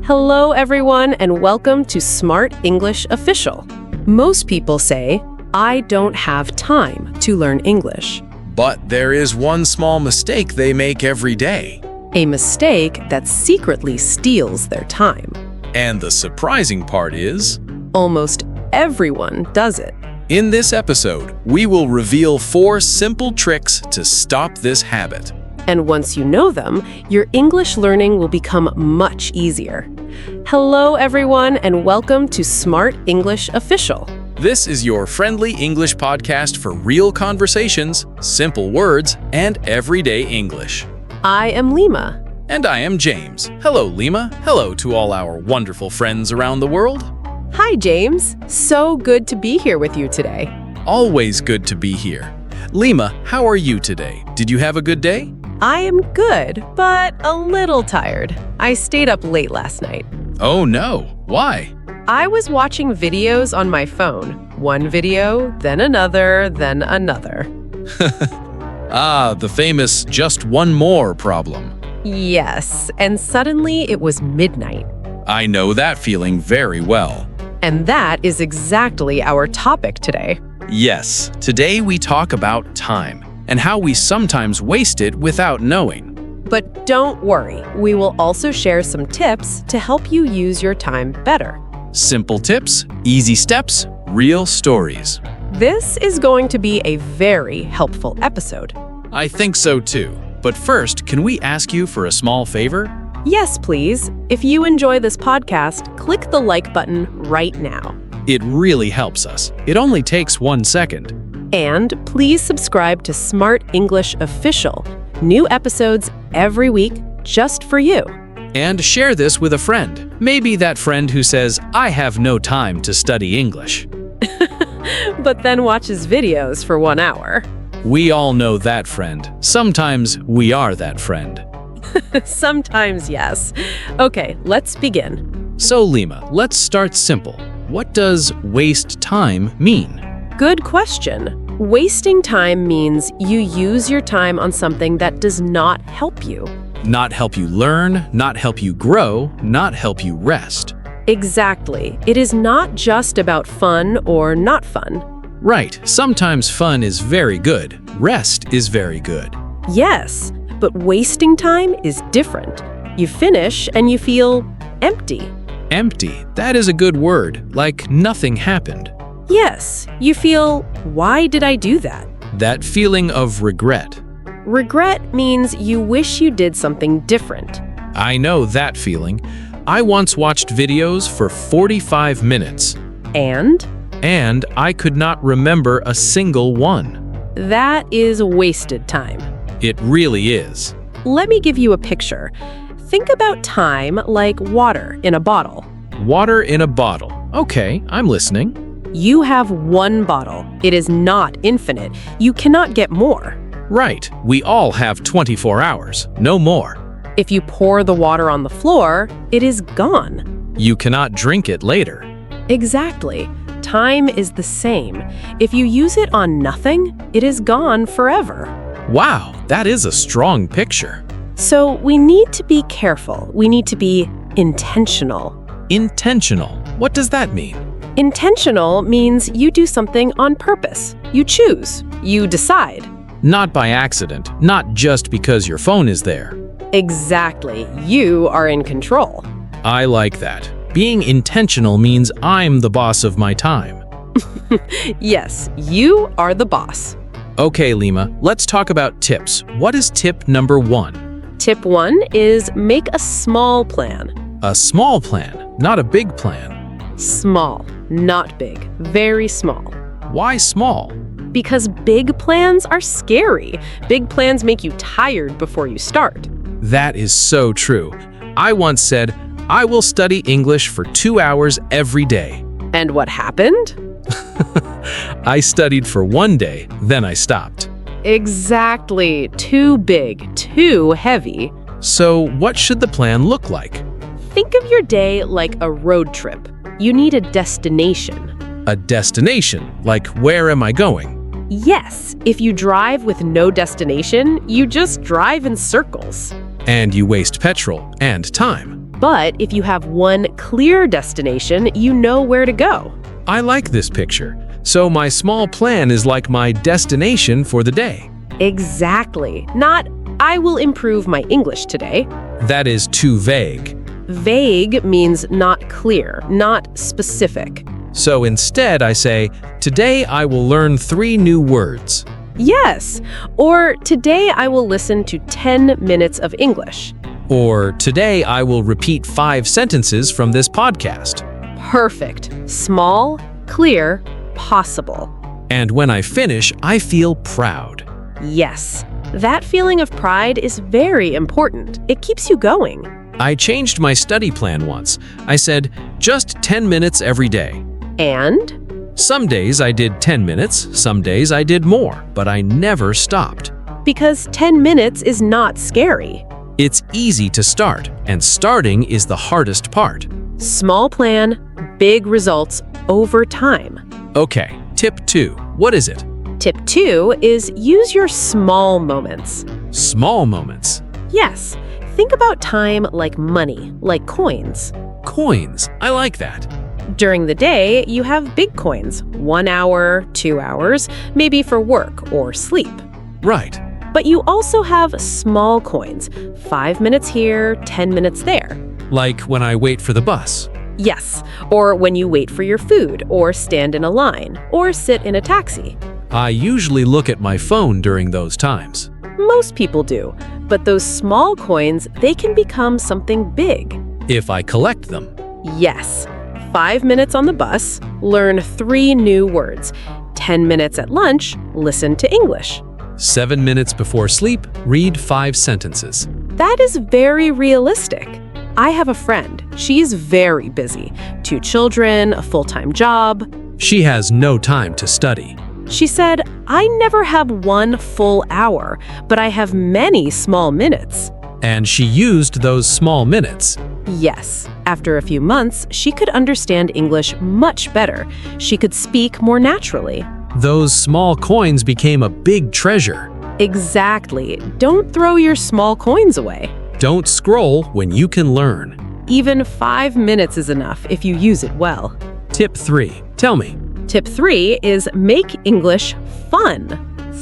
Hello, everyone, and welcome to Smart English Official. Most people say, I don't have time to learn English. But there is one small mistake they make every day. A mistake that secretly steals their time. And the surprising part is, Almost everyone does it. in this episode, we will reveal 4 simple tricks to stop this habit. And once you know them, your English learning will become much easier. Hello, everyone, and welcome to Smart English Official. This is your friendly English podcast for real conversations, simple words, and everyday English. I am Lima. And I am James. Hello, Lima. Hello to all our wonderful friends around the world. Hi, James. So good to be here with you today. Always good to be here. Lima, how are you today? Did you have a good day? I am good, but a little tired. I stayed up late last night. Oh no, why? I was watching videos on my phone. One video, then another, then another. The famous just one more problem. Yes, and suddenly it was midnight. I know that feeling very well. And that is exactly our topic today. Yes, today we talk about time and how we sometimes waste it without knowing. But don't worry, we will also share some tips to help you use your time better. Simple tips, easy steps, real stories. This is going to be a very helpful episode. I think so too. But first, can we ask you for a small favor? Yes, please. If you enjoy this podcast, click the like button right now. It really helps us. It only takes 1 second. And please subscribe to Smart English Official. New episodes every week just for you. And share this with a friend. Maybe that friend who says, I have no time to study English. But then watches videos for 1 hour. We all know that friend. Sometimes we are that friend. Sometimes, yes. Okay, let's begin. So Lima, let's start simple. What does waste time mean? Good question. Wasting time means you use your time on something that does not help you. Not help you learn, not help you grow, not help you rest. Exactly. It is not just about fun or not fun. Right, sometimes fun is very good. Rest is very good. Yes, but wasting time is different. You finish and you feel empty. Empty, that is a good word, like nothing happened. Yes, you feel, why did I do that? That feeling of regret. Regret means you wish you did something different. I know that feeling. I once watched videos for 45 minutes. And I could not remember a single one. that is wasted time. It really is. Let me give you a picture. Think about time like water in a bottle. Water in a bottle. Okay, I'm listening. You have one bottle. It is not infinite. You cannot get more. Right, we all have 24 hours, no more. If you pour the water on the floor, it is gone. You cannot drink it later. Exactly. Time is the same. If you use it on nothing, it is gone forever. Wow, that is a strong picture. So we need to be careful. We need to be intentional. Intentional. What does that mean? Intentional means you do something on purpose. You choose. You decide. Not by accident, not just because your phone is there. Exactly. You are in control. I like that. Being intentional means I'm the boss of my time. Yes, you are the boss. Okay, Lima, let's talk about tips. What is tip number 1? Tip 1 is make a small plan. A small plan, not a big plan. Small, not big. Very small. Why small? Because big plans are scary. Big plans make you tired before you start. That is so true. I once said, I will study English for 2 hours every day. And what happened? I studied for 1 day, then I stopped. Exactly. Too big, too heavy. So what should the plan look like? Think of your day like a road trip. You need a destination. A destination, like where am I going? Yes, if you drive with no destination, you just drive in circles. And you waste petrol and time. But if you have one clear destination, you know where to go. I like this picture. So my small plan is like my destination for the day. Exactly. Not, I will improve my English today. That is too vague. Vague means not clear, not specific. So instead I say, today I will learn 3 new words. Yes. Or today I will listen to 10 minutes of English. Or today I will repeat 5 sentences from this podcast. Perfect. Small, clear, possible. And when I finish, I feel proud. Yes. That feeling of pride is very important. It keeps you going. I changed my study plan once. I said, just 10 minutes every day. And? Some days I did 10 minutes, some days I did more, but I never stopped. Because 10 minutes is not scary. It's easy to start, and starting is the hardest part. Small plan, big results over time. Okay, tip 2. What is it? Tip 2 is use your small moments. Small moments. Yes, think about time like money, like coins. Coins. I like that. During the day, you have big coins, 1 hour, 2 hours, maybe for work or sleep. Right. But you also have small coins, 5 minutes here, 10 minutes there. Like when I wait for the bus. Yes, or when you wait for your food, or stand in a line, or sit in a taxi. I usually look at my phone during those times. Most people do, but those small coins, they can become something big. If I collect them. Yes. 5 minutes on the bus, learn 3 new words. 10 minutes at lunch, listen to English. 7 minutes before sleep, read 5 sentences. That is very realistic. I have a friend. She's very busy. 2 children, a full-time job. She has no time to study. She said, I never have 1 full hour, but I have many small minutes. And she used those small minutes. Yes. After a few months, she could understand English much better. She could speak more naturally. Those small coins became a big treasure. Exactly. Don't throw your small coins away. Don't scroll when you can learn. Even 5 minutes is enough if you use it well. Tip 3. Tell me. Tip 3 is make English fun.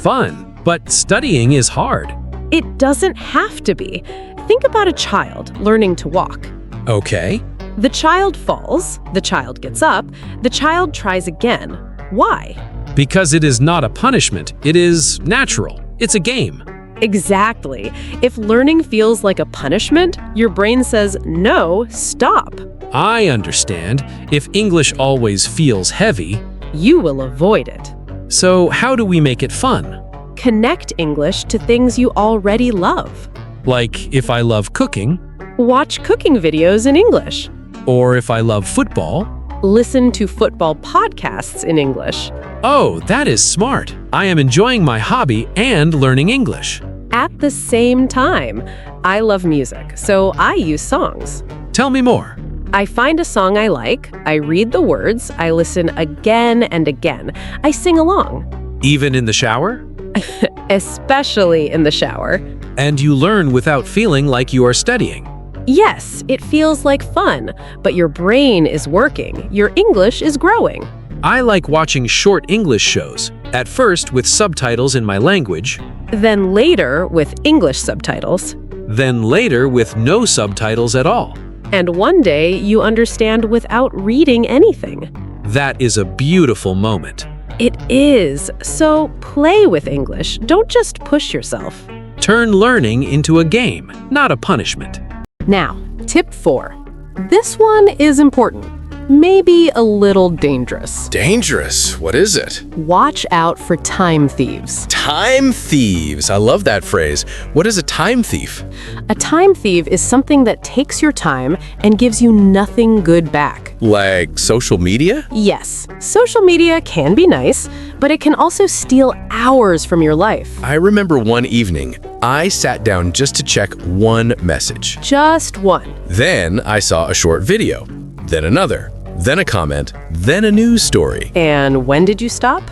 Fun, but studying is hard. It doesn't have to be. Think about a child learning to walk. Okay. The child falls, the child gets up, the child tries again. Why? Because it is not a punishment, it is natural. It's a game. Exactly. If learning feels like a punishment, your brain says, no, stop. I understand. If English always feels heavy, You will avoid it. so how do we make it fun? Connect English to things you already love. Like if I love cooking, Watch cooking videos in English. or if I love football. Listen to football podcasts in English. Oh, that is smart. I am enjoying my hobby and learning English. At the same time, I love music, so I use songs. Tell me more. I find a song I like, I read the words, I listen again and again. I sing along, Even in the shower? especially in the shower. And you learn without feeling like you are studying. Yes, it feels like fun, but your brain is working, your English is growing. I like watching short English shows, at first with subtitles in my language, Then later with English subtitles. then later with no subtitles at all. And one day you understand without reading anything. That is a beautiful moment. It is. So play with English. Don't just push yourself. Turn learning into a game, not a punishment. Now, tip 4. This one is important. Maybe a little dangerous. Dangerous? What is it? Watch out for time thieves. Time thieves. I love that phrase. What is a time thief? A time thief is something that takes your time and gives you nothing good back. Like social media? Yes, social media can be nice, but it can also steal hours from your life. I remember one evening, I sat down just to check one message. Just one. Then I saw a short video, then another, then a comment, then a news story. And when did you stop?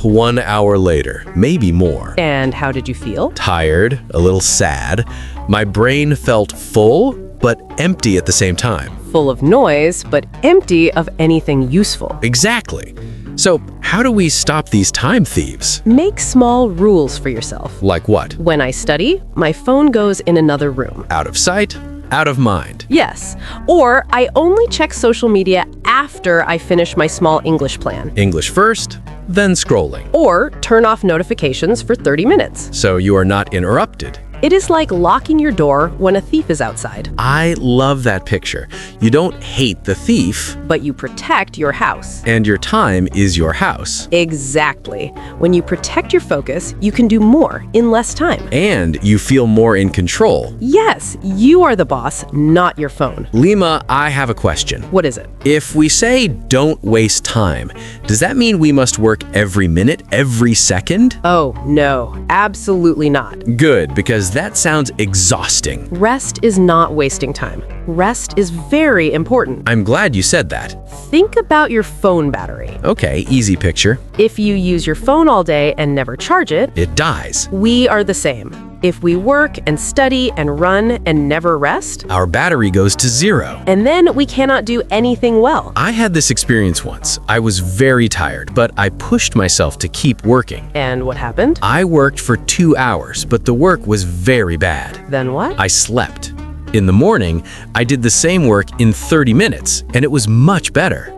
1 hour later, maybe more. And how did you feel? Tired, a little sad. My brain felt full, but empty at the same time. Full of noise, but empty of anything useful. Exactly. So, how do we stop these time thieves? Make small rules for yourself. Like what? When I study, my phone goes in another room. Out of sight, out of mind. Yes. Or I only check social media after I finish my small English plan. English first, then scrolling. Or turn off notifications for 30 minutes. So you are not interrupted. It is like locking your door when a thief is outside. I love that picture. You don't hate the thief, But you protect your house. and your time is your house. Exactly. When you protect your focus, you can do more in less time. And you feel more in control. Yes, you are the boss, not your phone. Lima, I have a question. What is it? If we say don't waste time, does that mean we must work every minute, every second? Oh, no, absolutely not. Good, because that sounds exhausting. Rest is not wasting time. Rest is very important. I'm glad you said that. Think about your phone battery. Okay, easy picture. If you use your phone all day and never charge it, It dies. we are the same. If we work and study and run and never rest, Our battery goes to zero. and then we cannot do anything well. I had this experience once. I was very tired, but I pushed myself to keep working. And what happened? I worked for 2 hours, but the work was very bad. Then what? I slept. In the morning, I did the same work in 30 minutes, and it was much better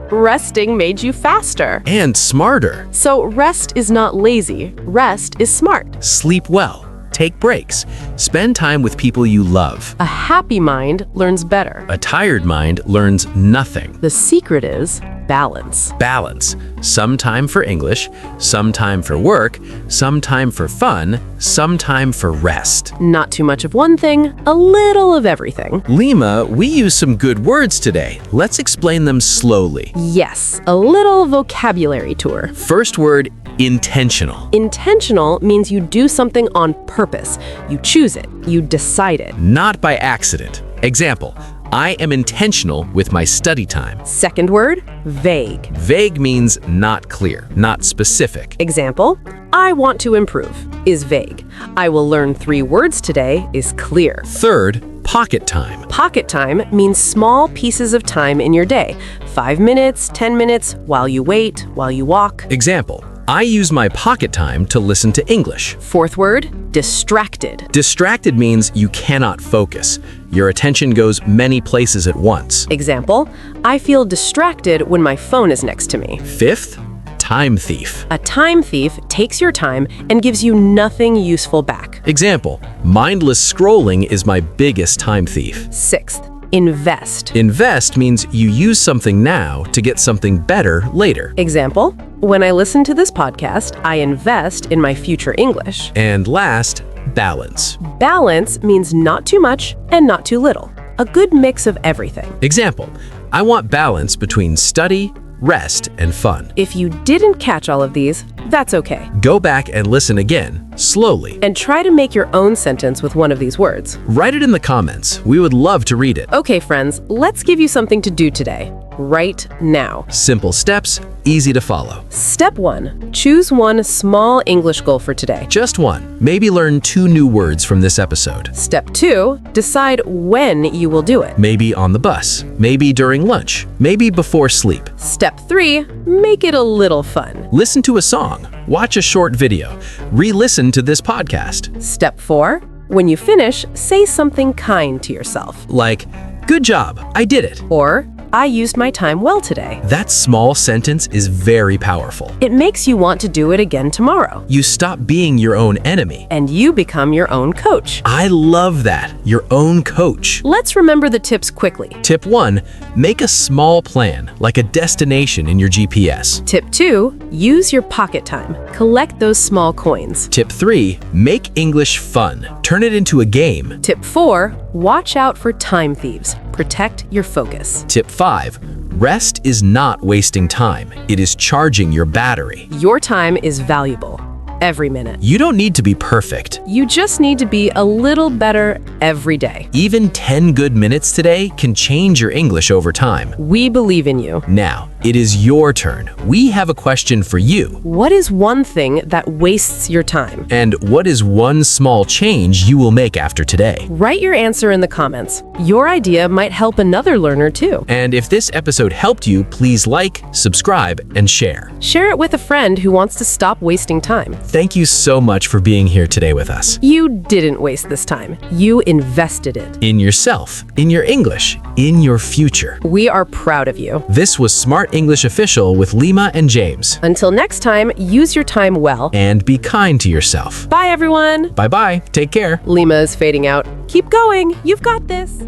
Resting made you faster. and smarter. So rest is not lazy. Rest is smart. Sleep well, take breaks, spend time with people you love. A happy mind learns better. A tired mind learns nothing. The secret is balance. Balance. Some time for English, some time for work, some time for fun, some time for rest. Not too much of one thing, a little of everything. Lima, we use some good words today. Let's explain them slowly. Yes, a little vocabulary tour. First word, intentional. Intentional means you do something on purpose. You choose it. You decide it. Not by accident. Example, I am intentional with my study time. Second word, vague. Vague means not clear, not specific. Example, I want to improve is vague. I will learn 3 words today is clear. Third, pocket time. Pocket time means small pieces of time in your day. 5 minutes, 10 minutes, while you wait, while you walk. Example, I use my pocket time to listen to English. Fourth word, distracted. Distracted means you cannot focus. Your attention goes many places at once. Example, I feel distracted when my phone is next to me. Fifth, time thief. A time thief takes your time and gives you nothing useful back. Example, mindless scrolling is my biggest time thief. Sixth, invest. Invest means you use something now to get something better later. Example, when I listen to this podcast, I invest in my future English. And last, balance. Balance means not too much and not too little. A good mix of everything. Example, I want balance between study, rest, and fun. If you didn't catch all of these, that's okay. Go back and listen again, slowly. And try to make your own sentence with one of these words. Write it in the comments. We would love to read it. Okay, friends, let's give you something to do today. Right now. Simple steps, easy to follow. Step 1. Choose one small English goal for today. Just one. Maybe learn 2 new words from this episode. Step 2. Decide when you will do it. Maybe on the bus, maybe during lunch, maybe before sleep. Step 3. Make it a little fun. Listen to a song, watch a short video, re-listen to this podcast. Step 4. When you finish, say something kind to yourself. Like, good job, I did it. Or, I used my time well today. That small sentence is very powerful. It makes you want to do it again tomorrow. You stop being your own enemy. And you become your own coach. I love that, your own coach. Let's remember the tips quickly. Tip 1, make a small plan, like a destination in your GPS. Tip 2, use your pocket time. Collect those small coins. Tip 3, make English fun. Turn it into a game. Tip 4, watch out for time thieves. Protect your focus. Tip 5, rest is not wasting time. It is charging your battery. Your time is valuable. Every minute. You don't need to be perfect. You just need to be a little better every day. Even 10 good minutes today can change your English over time. We believe in you. Now, It is your turn. We have a question for you. What is one thing that wastes your time? And what is one small change you will make after today? Write your answer in the comments. Your idea might help another learner too. And if this episode helped you, please like, subscribe, and share. Share it with a friend who wants to stop wasting time. Thank you so much for being here today with us. You didn't waste this time. You invested it. In yourself, in your English, in your future. We are proud of you. This was Smart English Official with Lima and James. Until next time, use your time well. And be kind to yourself. Bye, everyone. Bye-bye. Take care. Lima is fading out. Keep going. You've got this.